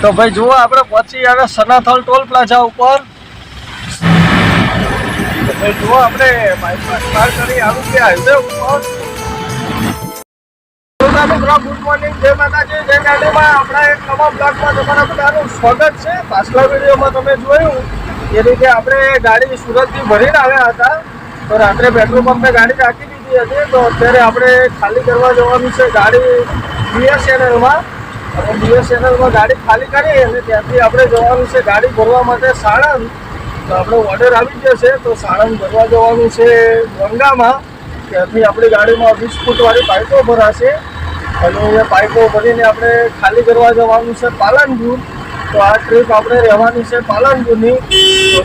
તો ભાઈ જુઓ આપણે પહોંચી આવ્યા સનાથલ ટોલ પ્લાઝા ઉપર. ભાઈ જુઓ આપણે બાઇકમાં સ્ટાર્ટ કરી આવી ગયા હાઈવે ઉપર. ગુડ મોર્નિંગ, જય માતાજી, જય ગાડીમાં આપણા એક નવા બ્લોગમાં તમારા બધાનું સ્વાગત છે. પાછલા વિડીયોમાં તમે જોયું એ રીતે આપણે ગાડી સુરતથી ભરીને આવ્યા હતા. તો રાત્રે પેટ્રોલ પંપે ગાડી રાખી દીધી હતી. તો અત્યારે આપણે ખાલી કરવા જવાનું છે ગાડી BSNLમાં. અને BSNLમાં ગાડી ખાલી કરી અને ત્યાંથી આપણે જવાનું છે ગાડી ભરવા માટે સાણંદ. તો આપણે ઓર્ડર આવી ગયો છે, તો સાણંદ ભરવા જવાનું છે ગંગામાં. ત્યાંથી આપણી ગાડીમાં 20 ફૂટવાળી પાઇપો ભરાશે અને એ પાઇપો ભરીને આપણે ખાલી કરવા જવાનું છે પાલનપુર. તો આ ટ્રીપ આપણે રહેવાની છે પાલનપુરની.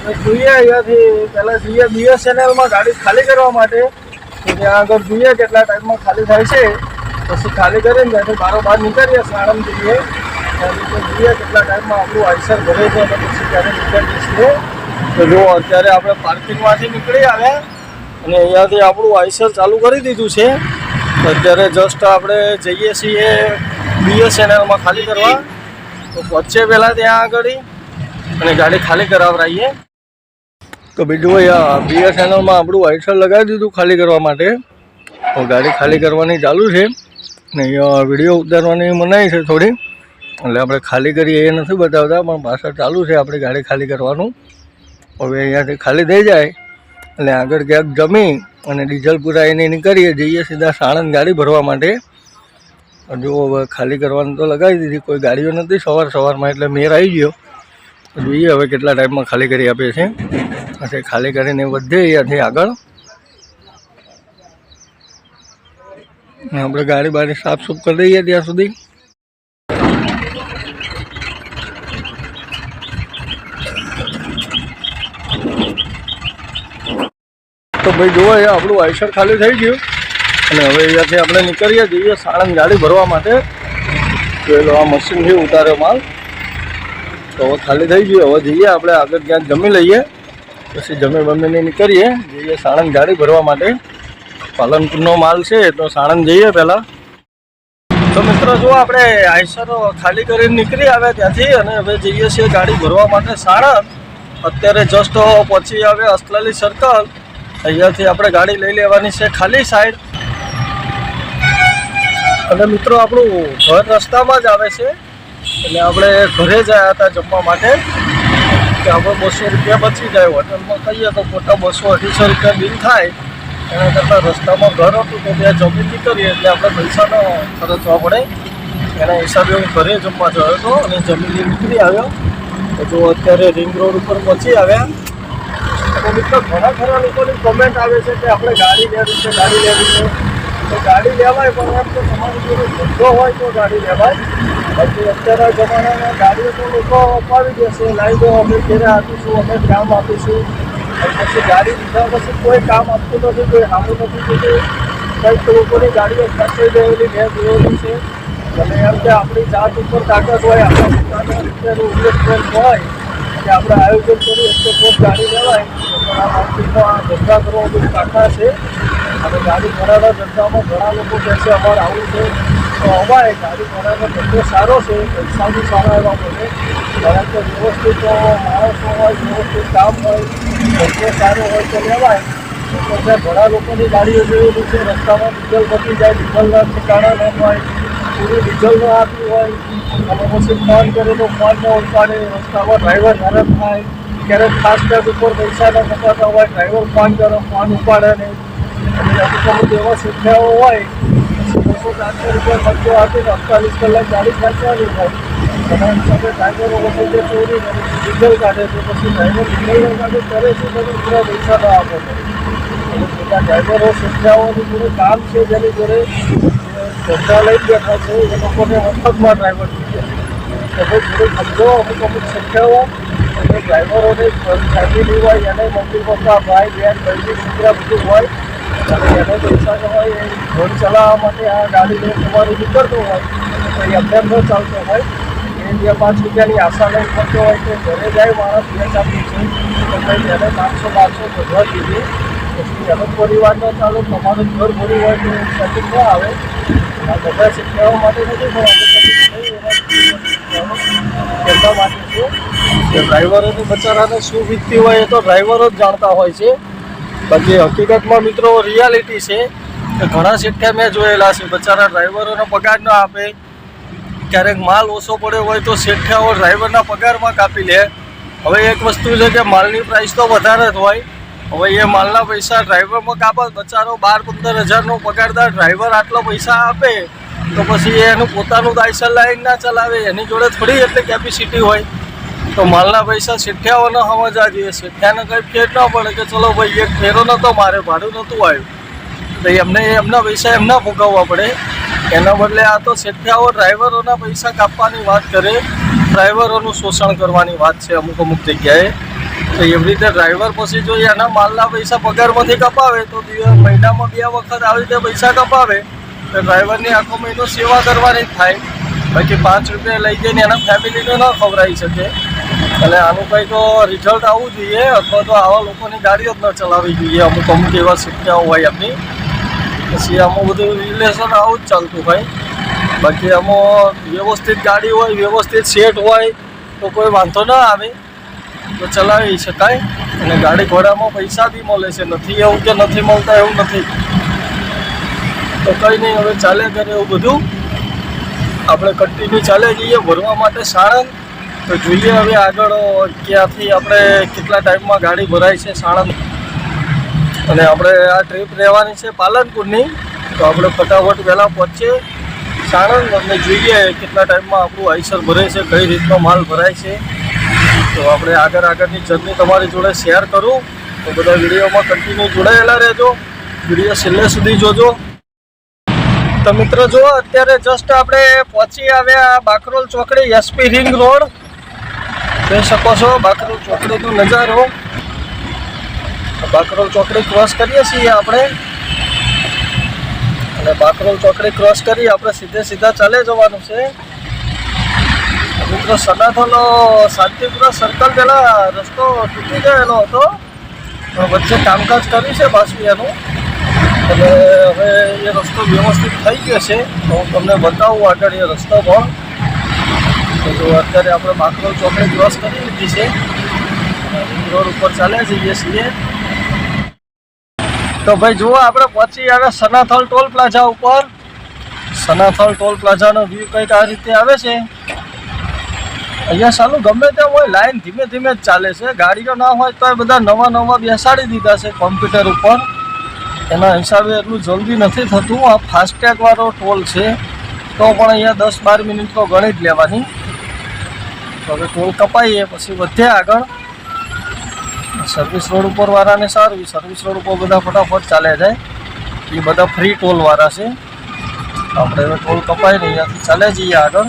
તો જોઈએ અહીંયાથી પહેલાં જઈએ BSNLમાં ગાડી ખાલી કરવા માટે. તો ત્યાં આગળ જોઈએ કેટલા ટાઈમમાં ખાલી થાય છે. પછી ખાલી કરીને ત્યાંથી બારોબાર નીકળીએ સાણંદ જઈએ. જોઈએ કેટલા ટાઈમમાં આપણું આઈસર ભરે છે અને પછી ત્યારે નીકળીએ છીએ. તો જુઓ અત્યારે આપણે પાર્કિંગમાંથી નીકળી આવ્યા અને અહીંયાથી આપણું આઈસર ચાલુ કરી દીધું છે. અત્યારે જસ્ટ આપણે જઈએ છીએ BSNLમાં ખાલી કરવા. તો પહોંચીએ પહેલાં ત્યાં આગળ અને ગાડી ખાલી કરાવરાઈએ. તો બીજું BSNLમાં આપણું આઈસર લગાવી દીધું ખાલી કરવા માટે. તો ગાડી ખાલી કરવાની ચાલુ છે ને અહીંયા વિડીયો ઉતારવાની મનાઈ છે થોડી, એટલે આપણે ખાલી કરીએ એ નથી બતાવતા, પણ પાછળ ચાલુ છે આપણે ગાડી ખાલી કરવાનું. હવે અહીંયાથી ખાલી થઈ જાય એટલે આગળ ક્યાંક જમી અને ડીઝલ પુરાઈને નીકળીએ, જઈએ સીધા સાણંદ ગાડી ભરવા માટે. જો હવે ખાલી કરવાનું તો લગાવી દીધી, કોઈ ગાડીઓ નથી સવારમાં, એટલે મેર આવી ગયો. જોઈએ હવે કેટલા ટાઈમમાં ખાલી કરી આપે છે. પછી ખાલી કરીને વધે અહીંયાથી આગળ. આપણે ગાડી બારી સાફ કરી દઈએ ત્યાં સુધી. તો ભાઈ જુઓ આપણું આઈસર ખાલી થઈ ગયું અને હવે અહીંયાથી આપણે નીકળીએ, જઈએ સાણંદ ગાડી ભરવા માટે. પેલો આ મશીનથી ઉતાર્યો માલ. તો હવે ખાલી થઈ ગયું. હવે જઈએ આપણે આગળ ક્યાંક જમી લઈએ, પછી જમીને નીકળીએ, જઈએ સાણંદ ગાડી ભરવા માટે. પાલનપુરનો માલ છે તો સાણંદ જઈએ પહેલાં. તો મિત્રો જુઓ આપણે આઈસર ખાલી કરીને નીકળી આવ્યા ત્યાંથી અને હવે જઈએ છીએ ગાડી ભરવા માટે સાણંદ. અત્યારે જસ્ટ પહોંચી આવે અસલાલી સર્કલ. અહીંયાથી આપણે ગાડી લઈ લેવાની છે ખાલી સાઈડ. અને મિત્રો આપણું ઘર રસ્તામાં જ આવે છે, એટલે આપણે ઘરે જ આવ્યા હતા જમવા માટે. કે આપણે 200 રૂપિયા બચી જાય. હોટલમાં કહીએ તો ખોટા 200-250 રૂપિયા બિલ થાય. એના કરતાં રસ્તામાં ઘર હતું તો ત્યાં જમી નીકળીએ એટલે આપણે પૈસા ન ખર્ચવા પડે. એના હિસાબે હું ઘરે જમવા ગયો હતો અને જમીને નીકળી આવ્યો. તો જો અત્યારે રિંગ રોડ ઉપર પહોંચી આવ્યા. તો મિત્રો ઘણા ખરા લોકોની કોમેન્ટ આવે છે કે આપણે ગાડી લેવી છે. તો ગાડી લેવાય, પણ એમ તો તમારી જોડે ધંધો હોય તો ગાડી લેવાય. બાકી અત્યારના જમાનામાં ગાડીઓ તો લોકો અપાવી દેશે, લાવી દો, અમે ઘેરે આપીશું, અમે કામ આપીશું. પછી ગાડી લીધા પછી કોઈ કામ આપતું નથી, કોઈ સામું નથી થતું. કંઈક લોકોની ગાડીઓ ફસાઈ ગયેલી મેં જોયેલી છે. અને એમ કે આપણી જાત ઉપર તાકાત હોય, આપણા પોતાના રૂપિયાનું ઇન્વેસ્ટમેન્ટ હોય કે આપણે આયોજન કરીએ તો કોઈ ગાડી લેવાય. પણ આ માર્કેટમાં આ ધંધા કરવા બહુ કાકા છે. અને ગાડી ભરાના ધંધામાં ઘણા લોકો કહે છે અમારે આવું છે, તો અવાય. ગાડી ભરાનો ધંધો સારો છે, પૈસા બી સારા એવા મળે. કારણ કે વ્યવસ્થિત માણસો હોય, વ્યવસ્થિત કામ હોય, ધંધો સારો હોય તો લેવાય. તો ત્યાં ઘણા લોકોની ગાડીઓ જોયેલી છે, રસ્તામાં ડીઝલ પતી જાય, ડીઝલના ઠેકાણા ન હોય, પૂરું ડીઝલ ન આપ્યું હોય અને પછી ફોન કરે તો ફોન ન ઉપાડે. રસ્તામાં ડ્રાઈવર હેરાન થાય. ક્યારેક ફાસ્ટેગ ઉપર પૈસા ન કપાતા હોય, ડ્રાઈવર ફોન કરે, ફોન ઉપાડે નહીં. અને અમુક એવા શીખ્યાઓ હોય પછી 200-400 રૂપિયા ખર્ચો આપીને 48 કલાક ગાડી ખેંચવાની હોય. અને એમ સાથે ડ્રાઈવરો વખતે જે ચોરી કરે ડીઝલ કાઢે તો પછી ડ્રાઈવર ડીઝલ કાઢે કરે છે તો પૂરા પૈસા ન આપે. એટલે બધા ડ્રાઈવરો શીખ્યાઓનું પૂરું કામ છે, જેની જોડે ધંધા લઈ બેઠા છે એ લોકોને મફતમાં ડ્રાઈવર જોઈએ. તો ભાઈ થોડું સમજો. અમુક શીખ્યાઓ અને ડ્રાઈવરોને ફેમિલી હોય, એને મમ્મી પપ્પા, ભાઈ બહેન, બહેની છોકરા બધું હોય અને એને પૈસા ન હોય, એ ઘર ચલાવવા માટે આ ગાડી લઈને તમારું નીકળતું હોય તો એ અભ્યાસ ન ચાલતો હોય. એ 2-5 રૂપિયાની આશા લઈને કરતો હોય તો ઘરે જાય માણસ 2-4 દિવસે તો કંઈ એને 500-1200 ભરવા દીધી. પછી એનો પરિવાર ન ચાલો, તમારું ઘર ભર્યું હોય તો સેટિંગ ન આવે. આ બધા શીખવા માટે નથી પણ એટલા માટે છે કે ડ્રાઈવરોની બચારાને શું વીતતી હોય એ તો ડ્રાઈવરો જ જાણતા હોય છે. બાકી હકીકતમાં મિત્રો રિયાલિટી છે કે ઘણા શીખા મેં જોયેલા છે, બચારા ડ્રાઈવરોનો પગાર ન આપે, ક્યારેક માલ ઓછો પડ્યો હોય તો શેઠિયાઓ ડ્રાઈવરના પગારમાં કાપી લે. હવે એક વસ્તુ છે કે માલની પ્રાઇસ તો વધારે જ હોય, હવે એ માલના પૈસા ડ્રાઈવરમાં કાપે, બચારો 12-15 હજારનો પગારદાર ડ્રાઈવર આટલા પૈસા આપે તો પછી એનું પોતાનું લાયસન્સ લાઈન ના ચલાવે, એની જોડે થોડી એટલી કેપેસિટી હોય. તો માલના પૈસા શેઠિયાઓને સમજવા જોઈએ. શેઠિયાને કંઈ ફેર ન પડે કે ચલો ભાઈ એક ફેરો નહોતો મારે, ભાડું નહોતું આવ્યું તો એમના પૈસા એમના ભોગવવા પડે. એના બદલે આ તો શેઠિયાઓ ડ્રાઈવરોના પૈસા કાપવાની વાત કરે, ડ્રાઈવરોનું શોષણ કરવાની વાત છે અમુક જગ્યાએ. તો એવી રીતે ડ્રાઈવર પછી જો એના માલના પૈસા પગારમાંથી કપાવે તો મહિનામાં 2 વખત આવી રીતે પૈસા કપાવે તો ડ્રાઈવરની આખો મહિનો સેવા કરવાની જ થાય. બાકી 5 રૂપિયા લઈ જઈને એના ફેમિલીને ન ખવડાવી શકે. અને આનું કંઈ તો રિઝલ્ટ આવવું જોઈએ, અથવા તો આવા લોકોની ગાડીઓ જ ન ચલાવવી જોઈએ. અમુક એવા શીખ્યા હોય એમની, પછી આમાં બધું રિલેશન આવું જ ચાલતું હોય. બાકી આમાં વ્યવસ્થિત ગાડી હોય, વ્યવસ્થિત સેટ હોય તો કોઈ વાંધો ના આવે, તો ચલાવી શકાય. અને ગાડી ઘોડામાં પૈસા બી મળે છે, નથી એવું કે નથી મળતા એવું નથી. તો કંઈ નહીં, હવે ચાલે કરે એવું બધું આપણે કન્ટિન્યુ ચાલે જઈએ ભરવા માટે સાણંદ. તો જોઈએ હવે આગળ ક્યાંથી આપણે કેટલા ટાઈમમાં ગાડી ભરાય છે સાણંદ. અને આપણે આ ટ્રીપ રહેવાની છે પાલનપુરની, તો આપણે ફટાફટ વહેલા પહોંચીએ સાણંદ અને જોઈએ કેટલા ટાઈમમાં આપણું આઈસર ભરે છે, કઈ રીતનો માલ ભરાય છે. તો આપણે આગળની જર્ની તમારી જોડે શેર કરું, તો બધા વિડીયોમાં કન્ટિન્યુ જોડાયેલા રહેજો, વિડીયો છેલ્લે સુધી જોજો. તો મિત્રો જુઓ, અત્યારે જસ્ટ આપણે પહોંચી આવ્યા બાકરોલ ચોકડી, એસપી રિંગ રોડ જોઈ શકો છો. બાકરોલ ચોકડીનો નજારો, બાકરોલ ચોકડી ક્રોસ કરીએ છીએ આપણે, અને બાકરોલ ચોકડી ક્રોસ કરી આપણે સીધા ચાલે જવાનું છે. મિત્રો સનાથલ શાંતિપુરા સર્કલ પહેલાં રસ્તો તૂટી ગયેલો હતો, પણ વચ્ચે કામકાજ કર્યું છે પાછું એનું, અને હવે એ રસ્તો વ્યવસ્થિત થઈ ગયો છે. તો હું તમને બતાવું આગળ એ રસ્તો પણ. તો અત્યારે આપણે બાકરોલ ચોકડી ક્રોસ કરી લીધી છે, રિંગ રોડ ઉપર ચાલ્યા જઈએ છીએ. તો ભાઈ જુઓ, આપણે પહોંચી આવ્યા સનાથલ ટોલ પ્લાઝા ઉપર. સનાથલ ટોલ પ્લાઝાનો વ્યૂ કંઈક આ રીતે આવે છે. અહીંયા સાલું ગમે તેમ હોય, લાઈન ધીમે જ ચાલે છે. ગાડીઓ ના હોય તો એ બધા નવા બેસાડી દીધા છે કોમ્પ્યુટર ઉપર, એના હિસાબે એટલું જલ્દી નથી થતું. આ ફાસ્ટેગ વાળો ટોલ છે તો પણ અહીંયા 10-12 મિનિટ તો ગણી જ લેવાની. તો હવે ટોલ કપાઈએ પછી વધે આગળ. સર્વિસ રોડ ઉપર વાળાને સારું, સર્વિસ રોડ ઉપર બધા ફટાફટ ચાલે જાય, એ બધા ફ્રી ટોલ વાળા છે. આપણે હવે ટોલ કપાઈ ને અહીંયાથી ચાલે જઈએ આગળ,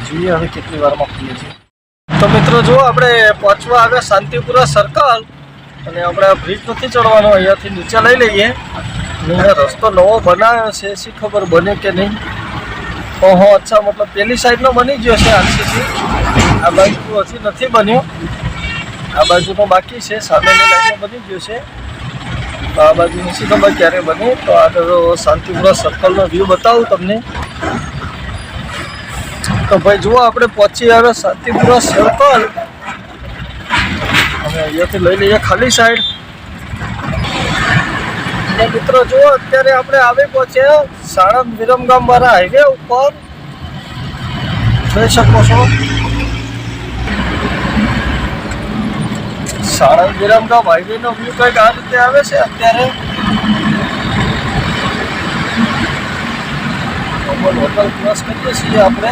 જોઈએ હવે કેટલી વારમાં ખુલે છે. તો મિત્રો જુઓ, આપણે પહોંચવા આવ્યા શાંતિપુરા સર્કલ, અને આપણે આ બ્રિજ નથી ચડવાનો, અહીંયાથી નીચે લઈ લઈએ. અહીંયા રસ્તો નવો બનાવ્યો છે, શી ખબર બને કે નહીં. ઓહો, અચ્છા, મતલબ પેલી સાઈડનો બની ગયો છે આરસીસી, આ બાજુ હજી નથી બન્યો, આ બાજુનો બાકી છે. સામેની લાઈનમાં બની ગયો છે, તો આ બાજુ નથી ખબર ક્યારે બને. તો આગળ શાંતિપુરા સર્કલનો વ્યૂ બતાવું તમને. તો ભાઈ જુઓ, આપણે પહોંચી આવ્યા શાંતિપુરા સર્કલ, અને અહીંયાથી લઈ લઈએ ખાલી સાઈડ. અને મિત્રો જુઓ, અત્યારે આપણે આવી પહોંચ્યા સાણંદ વિરમગામ વાળા હાઈવે ઉપર, જોઈ શકો છો. સાણંદ વિરમગામ હાઈવેનો વ્યૂ કંઈક આ રીતે આવે છે અત્યારે. હોટલ ક્રોસ કરીએ છીએ આપણે,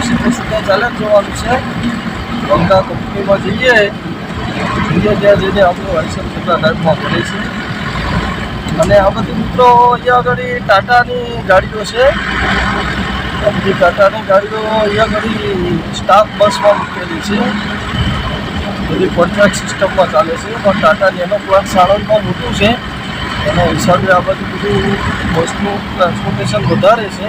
સીધા ચાલે જ જવાનું છે. ગંગા કંપનીમાં જઈએ ત્યાં જઈને આપણું લાયસન્સ કેટલા ટાઈમમાં પડે છે. અને આ બધી મિત્રો અહીંયા આગળ ટાટાની ગાડીઓ છે, બધી ટાટાની ગાડીઓ અહીંયા આગળ સ્ટાફ બસમાં મૂકેલી છે, બધી કોન્ટ્રાક્ટ સિસ્ટમમાં ચાલે છે. પણ ટાટાની એનો પ્લાન્ટ સાણંદમાં મોટું છે, એના હિસાબે આ બધું બસનું ટ્રાન્સપોર્ટેશન વધારે છે.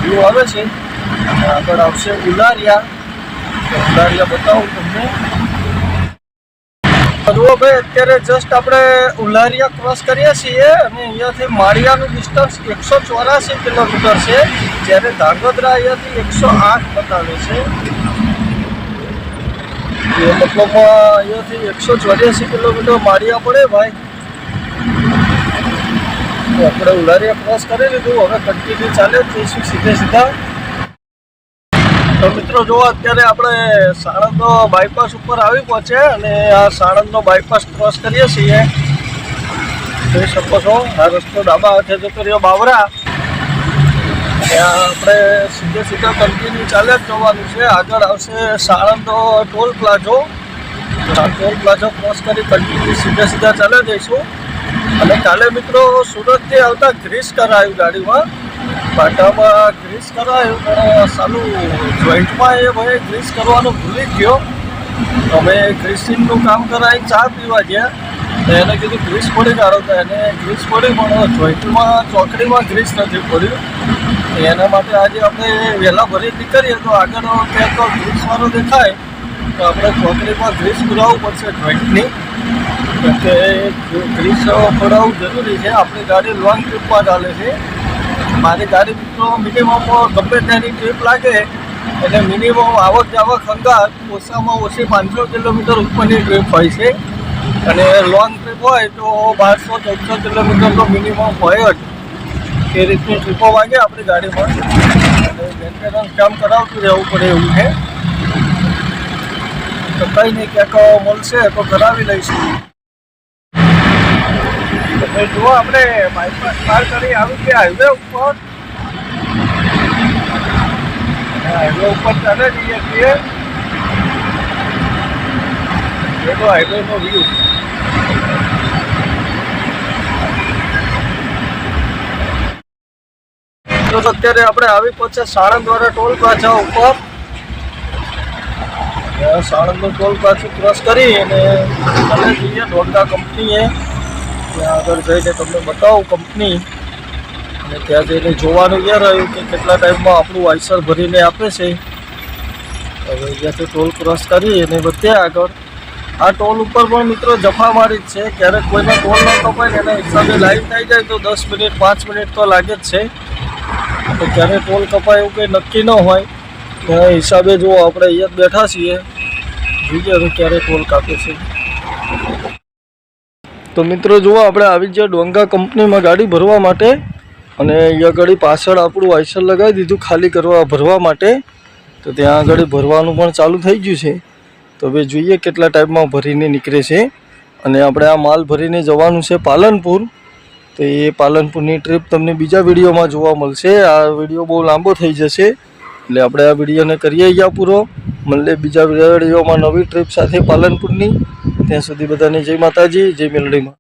વ્યૂ આવે છે, આગળ આવશે ઉલારિયા, ઉલારિયા બતાવું તમને. જુઓ ભાઈ, અત્યારે જસ્ટ આપણે ઉલારિયા ક્રોસ કરીએ છીએ અને અહીંયાથી માળિયાનું ડિસ્ટન્સ 184 કિલોમીટર છે, જ્યારે ધાંગધ્રા અહીંયાથી 108 બતાવે છે. એ મતલબ અહીંયાથી 184 કિલોમીટર માળિયા પડે ભાઈ. આપણે ઉલારિયા ક્રોસ કરી લીધું, હવે કન્ટિન્યુ ચાલે જઈશું સીધા. તો મિત્રો જુઓ, અત્યારે આપણે સાણંદનો બાયપાસ ઉપર આવી પહોંચ્યા અને આ સાણંદનો બાયપાસ ક્રોસ કરીએ છીએ. જોઈ શકો છો, આ રસ્તો ડાબા હાથે જતો રહ્યો બાવરા, અને આપણે સીધા કન્ટિન્યુ ચાલે જ જવાનું છે. આગળ આવશે સાણંદ ટોલ પ્લાઝો. આ ટોલ પ્લાઝો ક્રોસ કરી કન્ટિન્યુ સીધા ચાલે જઈશું. અને કાલે મિત્રો સુરતથી આવતા ગ્રીસ કરાયું ગાડીમાં, પાટામાં ગ્રીસ કરાયું, પણ સાલું જોઈન્ટમાં એ ભાઈ ગ્રીસ કરવાનું ભૂલી ગયો. અમે ગ્રીસિંગનું કામ કરાવી ચા પીવા ગયા, તો એને કીધું ગ્રીસ પડી કાઢો, તો એને ગ્રીસ પડી, પણ જોઈન્ટમાં ચોકડીમાં ગ્રીસ નથી પડ્યું. એના માટે આજે આપણે વહેલા ભરી નીકળીએ તો આગળ ક્યાંક ગ્રીસવાળો દેખાય તો આપણે ચોકડીમાં ગ્રીસ પુરાવવું પડશે જોઈન્ટની, કેમ કે ગ્રીસ પડાવવું જરૂરી છે. આપણી ગાડી લોંગ ટ્રીપમાં ચાલે છે. મારી ગાડી મિત્રો મિનિમમ ગમે ત્યાંની ટ્રીપ લાગે એટલે મિનિમમ આવક જાવક અંગાત ઓછામાં ઓછી 500 કિલોમીટર ઉપરની ટ્રીપ હોય છે, અને લોંગ ટ્રીપ હોય તો 1200-1400 કિલોમીટર તો મિનિમમ હોય જ. એ રીતની ટ્રીપો વાગે આપણી ગાડીમાં, અને મેન્ટેનન્સ કામ કરાવતું રહેવું પડે એવું છે. તો કંઈ નહીં, ક્યાંક મળશે તો કરાવી લઈશું. જુઓ, આપણે બાયપાસ પાર કરી આવી ગયા હાઈવે ઉપર. હાઈવે ઉપર ચાલે જઈએ છીએ. એ તો હાઈવેનો વ્યૂ. તો અત્યારે આપણે આવી પહોંચ્યા સાણંદ દ્વારા ટોલ પ્લાઝા ઉપર. સાણંદનો ટોલ પ્લાઝા ક્રોસ કરી અને ચાલે જઈએ ડોંગા કંપનીએ. ત્યાં આગળ જઈને તમને બતાવું કંપની, અને ત્યાં જઈને જોવાનું એ રહ્યું કે કેટલા ટાઈમમાં આપણું આઈસર ભરીને આપે છે. હવે અહીંયાથી ટોલ ક્રોસ કરી અને વધ્યા આગળ. આ ટોલ ઉપર પણ મિત્રો જફામારી જ છે. ક્યારેક કોઈને ટોલ ન કપાય ને એના હિસાબે લાઈન થઈ જાય તો 10 મિનિટ 5 મિનિટ તો લાગે જ છે. તો ક્યારે ટોલ કપાય એવું કંઈ નક્કી ન હોય. એના હિસાબે જો આપણે અહીંયા જ બેઠા છીએ, જોઈએ હવે ક્યારે ટોલ કાપે છે. તો મિત્રો જુઓ, આપણે આવી ગયા ડોંગા કંપનીમાં ગાડી ભરવા માટે, અને અહીંયા આગળ પાછળ આપણું આઈસર લગાવી દીધું ખાલી ભરવા માટે. તો ત્યાં આગળ ભરવાનું પણ ચાલુ થઈ ગયું છે. તો હવે જોઈએ કેટલા ટાઈમમાં ભરીને નીકળે છે. અને આપણે આ માલ ભરીને જવાનું છે પાલનપુર. તો એ પાલનપુરની ટ્રીપ તમને બીજા વિડીયોમાં જોવા મળશે. આ વિડીયો બહુ લાંબો થઈ જશે, એટલે આપણે આ વિડીયોને કરીએ અહીંયા પૂરો. મળીએ બીજા વિડીયોમાં નવી ટ્રીપ સાથે પાલનપુરની. ત્યાં સુધી બધાને જય માતાજી, જય મેલડીમાં.